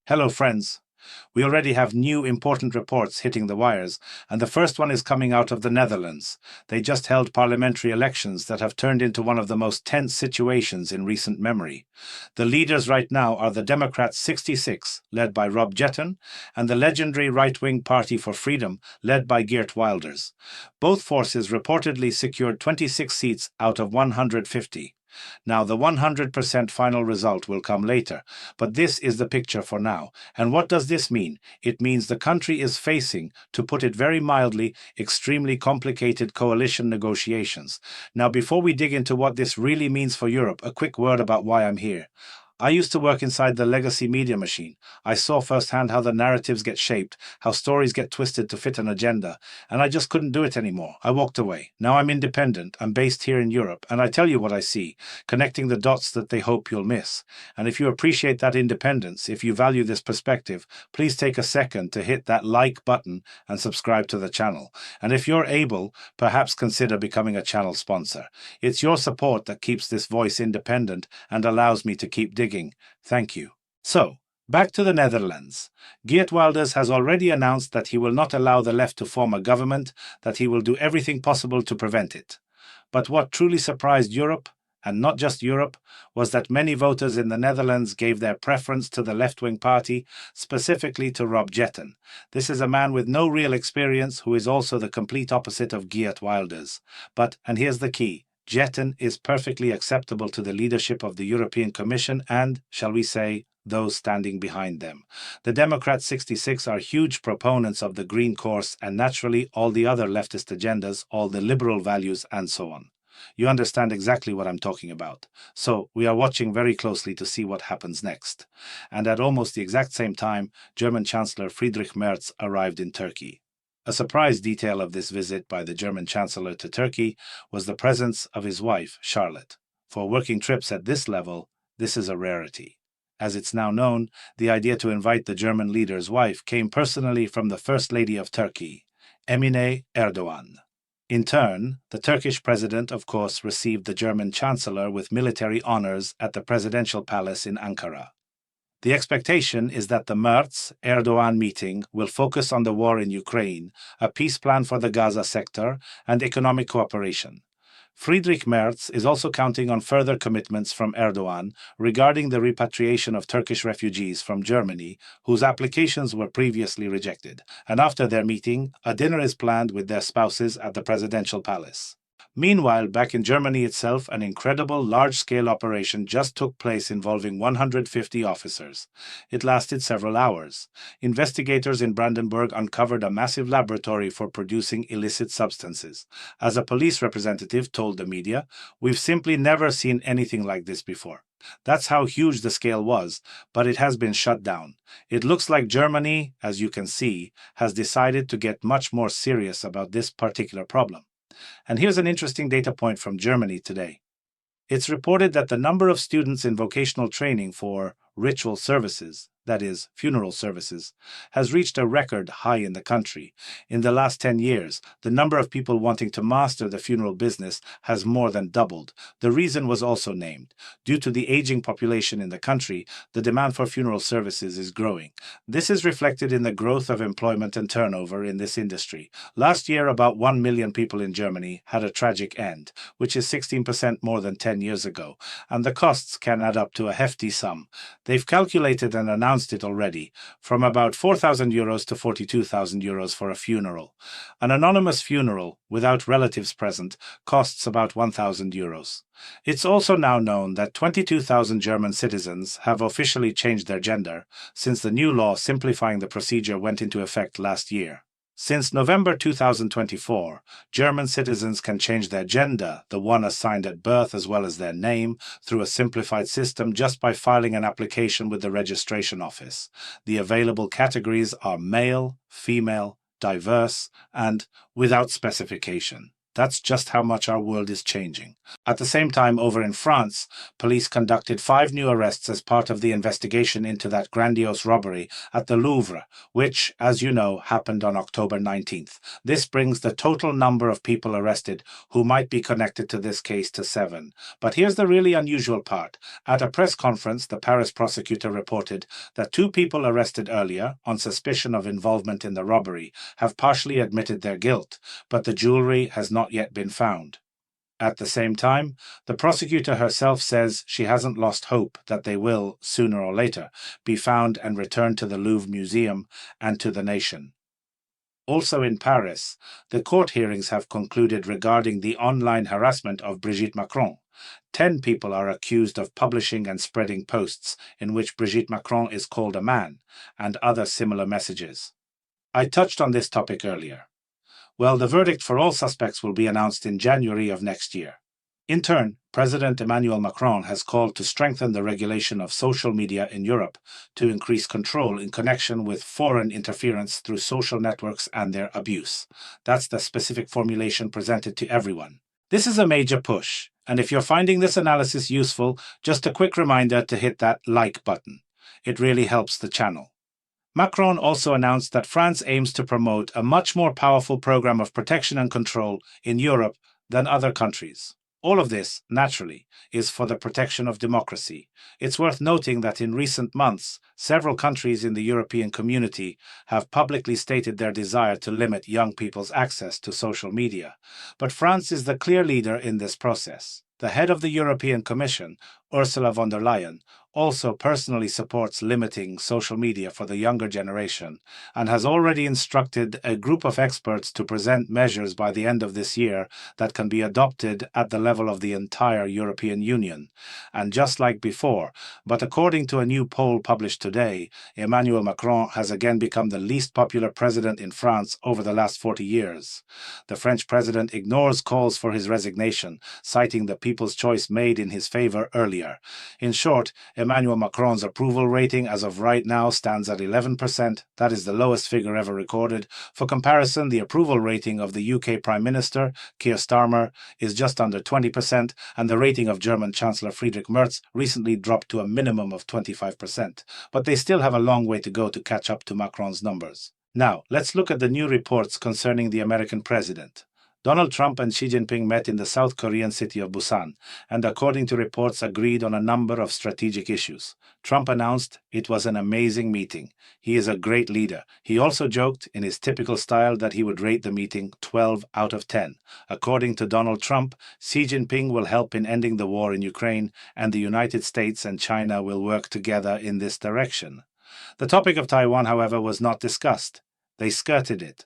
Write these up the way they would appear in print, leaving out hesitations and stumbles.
Hello, friends. We already have new important reports hitting the wires, and the first one is coming out of the Netherlands. They just held parliamentary elections that have turned into one of the most tense situations in recent memory. The leaders right now are the Democrats 66, led by Rob Jetten, and the legendary right-wing Party for Freedom, led by Geert Wilders. Both forces reportedly secured 26 seats out of 150. Now, the 100% final result will come later, but this is the picture for now. And what does this mean? It means the country is facing, to put it very mildly, extremely complicated coalition negotiations. Now, before we dig into what this really means for Europe, a quick word about why I'm here. I used to work inside the legacy media machine. I saw firsthand how the narratives get shaped, how stories get twisted to fit an agenda, and I just couldn't do it anymore. I walked away. Now I'm independent. I'm based here in Europe, and I tell you what I see, connecting the dots that they hope you'll miss. And if you appreciate that independence, if you value this perspective, please take a second to hit that like button and subscribe to the channel. And if you're able, perhaps consider becoming a channel sponsor. It's your support that keeps this voice independent and allows me to keep digging. Thank you. So, back to the Netherlands. Geert Wilders has already announced that he will not allow the left to form a government, that he will do everything possible to prevent it. But what truly surprised Europe, and not just Europe, was that many voters in the Netherlands gave their preference to the left-wing party, specifically to Rob Jetten. This is a man with no real experience who is also the complete opposite of Geert Wilders. But, and here's the key, Jetten is perfectly acceptable to the leadership of the European Commission and, shall we say, those standing behind them. The Democrats 66 are huge proponents of the Green Course and naturally all the other leftist agendas, all the liberal values and so on. You understand exactly what I'm talking about. So we are watching very closely to see what happens next. And at almost the exact same time, German Chancellor Friedrich Merz arrived in Turkey. A surprise detail of this visit by the German Chancellor to Turkey was the presence of his wife, Charlotte. For working trips at this level, this is a rarity. As it's now known, the idea to invite the German leader's wife came personally from the First Lady of Turkey, Emine Erdogan. In turn, the Turkish president, of course, received the German Chancellor with military honors at the presidential palace in Ankara. The expectation is that the Merz-Erdogan meeting will focus on the war in Ukraine, a peace plan for the Gaza sector, and economic cooperation. Friedrich Merz is also counting on further commitments from Erdogan regarding the repatriation of Turkish refugees from Germany, whose applications were previously rejected. And after their meeting, a dinner is planned with their spouses at the presidential palace. Meanwhile, back in Germany itself, an incredible large-scale operation just took place involving 150 officers. It lasted several hours. Investigators in Brandenburg uncovered a massive laboratory for producing illicit substances. As a police representative told the media, "We've simply never seen anything like this before." That's how huge the scale was, but it has been shut down. It looks like Germany, as you can see, has decided to get much more serious about this particular problem. And here's an interesting data point from Germany today. It's reported that the number of students in vocational training for ritual services, that is, funeral services, has reached a record high in the country. In the last 10 years, the number of people wanting to master the funeral business has more than doubled. The reason was also named. Due to the aging population in the country, the demand for funeral services is growing. This is reflected in the growth of employment and turnover in this industry. Last year, about 1 million people in Germany had a tragic end, which is 16% more than 10 years ago, and the costs can add up to a hefty sum. They've calculated and announced it already, from about 4,000 euros to 42,000 euros for a funeral. An anonymous funeral, without relatives present, costs about 1,000 euros. It's also now known that 22,000 German citizens have officially changed their gender, since the new law simplifying the procedure went into effect last year. Since November 2024, German citizens can change their gender, the one assigned at birth as well as their name, through a simplified system just by filing an application with the registration office. The available categories are male, female, diverse, and without specification. That's just how much our world is changing. At the same time, over in France, police conducted 5 new arrests as part of the investigation into that grandiose robbery at the Louvre, which, as you know, happened on October 19th. This brings the total number of people arrested who might be connected to this case to 7. But here's the really unusual part. At a press conference, the Paris prosecutor reported that 2 people arrested earlier on suspicion of involvement in the robbery have partially admitted their guilt, but the jewelry has not yet been found. At the same time, the prosecutor herself says she hasn't lost hope that they will, sooner or later, be found and returned to the Louvre Museum and to the nation. Also in Paris, the court hearings have concluded regarding the online harassment of Brigitte Macron. 10 people are accused of publishing and spreading posts in which Brigitte Macron is called a man, and other similar messages. I touched on this topic earlier. Well, the verdict for all suspects will be announced in January of next year. In turn, President Emmanuel Macron has called to strengthen the regulation of social media in Europe to increase control in connection with foreign interference through social networks and their abuse. That's the specific formulation presented to everyone. This is a major push, and if you're finding this analysis useful, just a quick reminder to hit that like button. It really helps the channel. Macron also announced that France aims to promote a much more powerful program of protection and control in Europe than other countries. All of this, naturally, is for the protection of democracy. It's worth noting that in recent months, several countries in the European community have publicly stated their desire to limit young people's access to social media. But France is the clear leader in this process. The head of the European Commission, Ursula von der Leyen, also personally supports limiting social media for the younger generation and has already instructed a group of experts to present measures by the end of this year that can be adopted at the level of the entire European Union. And just like before, but according to a new poll published today, Emmanuel Macron has again become the least popular president in France over the last 40 years. The French president ignores calls for his resignation, citing the people's choice made in his favor earlier. In short, Emmanuel Macron's approval rating as of right now stands at 11%. That is the lowest figure ever recorded. For comparison, the approval rating of the UK Prime Minister, Keir Starmer, is just under 20%, and the rating of German Chancellor Friedrich Merz recently dropped to a minimum of 25%. But they still have a long way to go to catch up to Macron's numbers. Now, let's look at the new reports concerning the American president. Donald Trump and Xi Jinping met in the South Korean city of Busan, and according to reports agreed on a number of strategic issues. Trump announced it was an amazing meeting. He is a great leader. He also joked, in his typical style, that he would rate the meeting 12 out of 10. According to Donald Trump, Xi Jinping will help in ending the war in Ukraine, and the United States and China will work together in this direction. The topic of Taiwan, however, was not discussed. They skirted it.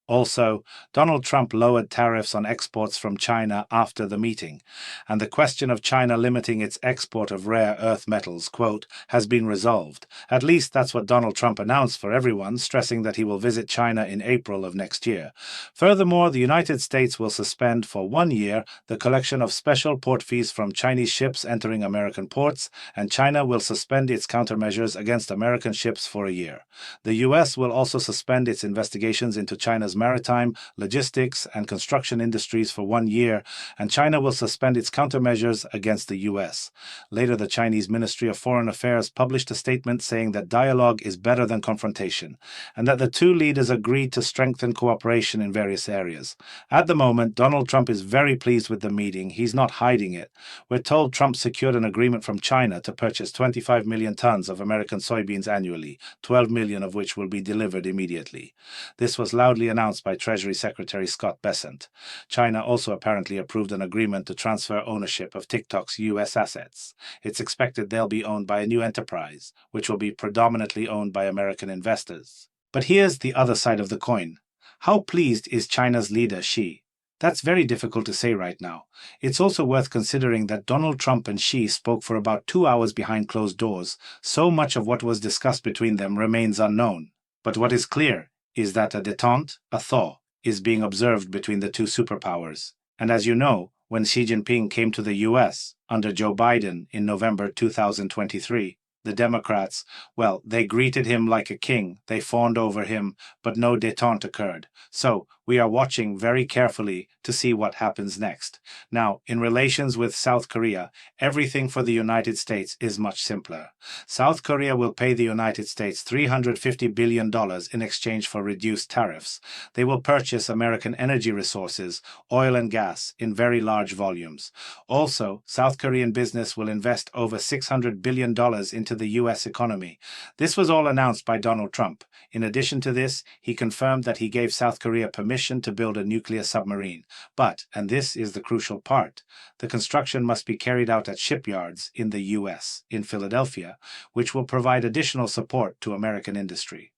Also, Donald Trump lowered tariffs on exports from China after the meeting, and the question of China limiting its export of rare earth metals, quote, has been resolved. At least that's what Donald Trump announced for everyone, stressing that he will visit China in April of next year. Furthermore, the United States will suspend for 1 year the collection of special port fees from Chinese ships entering American ports, and China will suspend its countermeasures against American ships for a year. The U.S. will also suspend its investigations into China's maritime, logistics, and construction industries for 1 year, and China will suspend its countermeasures against the U.S. Later, the Chinese Ministry of Foreign Affairs published a statement saying that dialogue is better than confrontation, and that the two leaders agreed to strengthen cooperation in various areas. At the moment, Donald Trump is very pleased with the meeting. He's not hiding it. We're told Trump secured an agreement from China to purchase 25 million tons of American soybeans annually, 12 million of which will be delivered immediately. This was loudly announced by Treasury Secretary Scott Bessent. China also apparently approved an agreement to transfer ownership of TikTok's U.S. assets. It's expected they'll be owned by a new enterprise, which will be predominantly owned by American investors. But here's the other side of the coin. How pleased is China's leader Xi? That's very difficult to say right now. It's also worth considering that Donald Trump and Xi spoke for about 2 hours behind closed doors. So much of what was discussed between them remains unknown. But what is clear is that a détente, a thaw, is being observed between the two superpowers. And as you know, when Xi Jinping came to the US under Joe Biden in November 2023, The Democrats, well, they greeted him like a king, they fawned over him, but no détente occurred. So, we are watching very carefully to see what happens next. Now, in relations with South Korea, everything for the United States is much simpler. South Korea will pay the United States $350 billion in exchange for reduced tariffs. They will purchase American energy resources, oil and gas, in very large volumes. Also, South Korean business will invest over $600 billion into the U.S. economy. This was all announced by Donald Trump. In addition to this, he confirmed that he gave South Korea permission to build a nuclear submarine. But, and this is the crucial part, the construction must be carried out at shipyards in the U.S., in Philadelphia, which will provide additional support to American industry.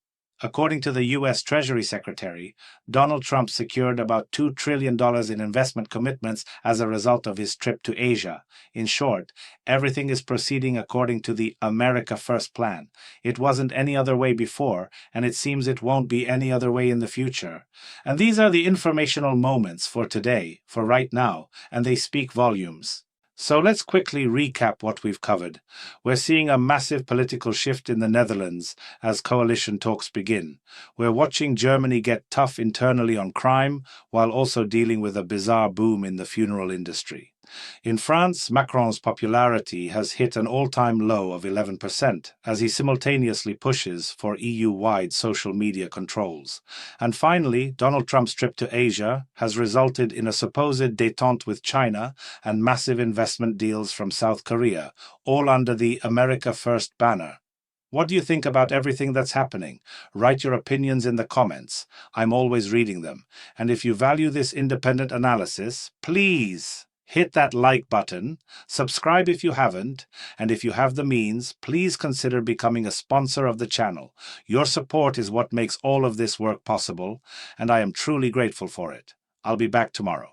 According to the U.S. Treasury Secretary, Donald Trump secured about $2 trillion in investment commitments as a result of his trip to Asia. In short, everything is proceeding according to the America First plan. It wasn't any other way before, and it seems it won't be any other way in the future. And these are the informational moments for today, for right now, and they speak volumes. So let's quickly recap what we've covered. We're seeing a massive political shift in the Netherlands as coalition talks begin. We're watching Germany get tough internally on crime, while also dealing with a bizarre boom in the funeral industry. In France, Macron's popularity has hit an all-time low of 11%, as he simultaneously pushes for EU-wide social media controls. And finally, Donald Trump's trip to Asia has resulted in a supposed détente with China and massive investment deals from South Korea, all under the America First banner. What do you think about everything that's happening? Write your opinions in the comments. I'm always reading them. And if you value this independent analysis, please hit that like button, subscribe if you haven't, and if you have the means, please consider becoming a sponsor of the channel. Your support is what makes all of this work possible, and I am truly grateful for it. I'll be back tomorrow.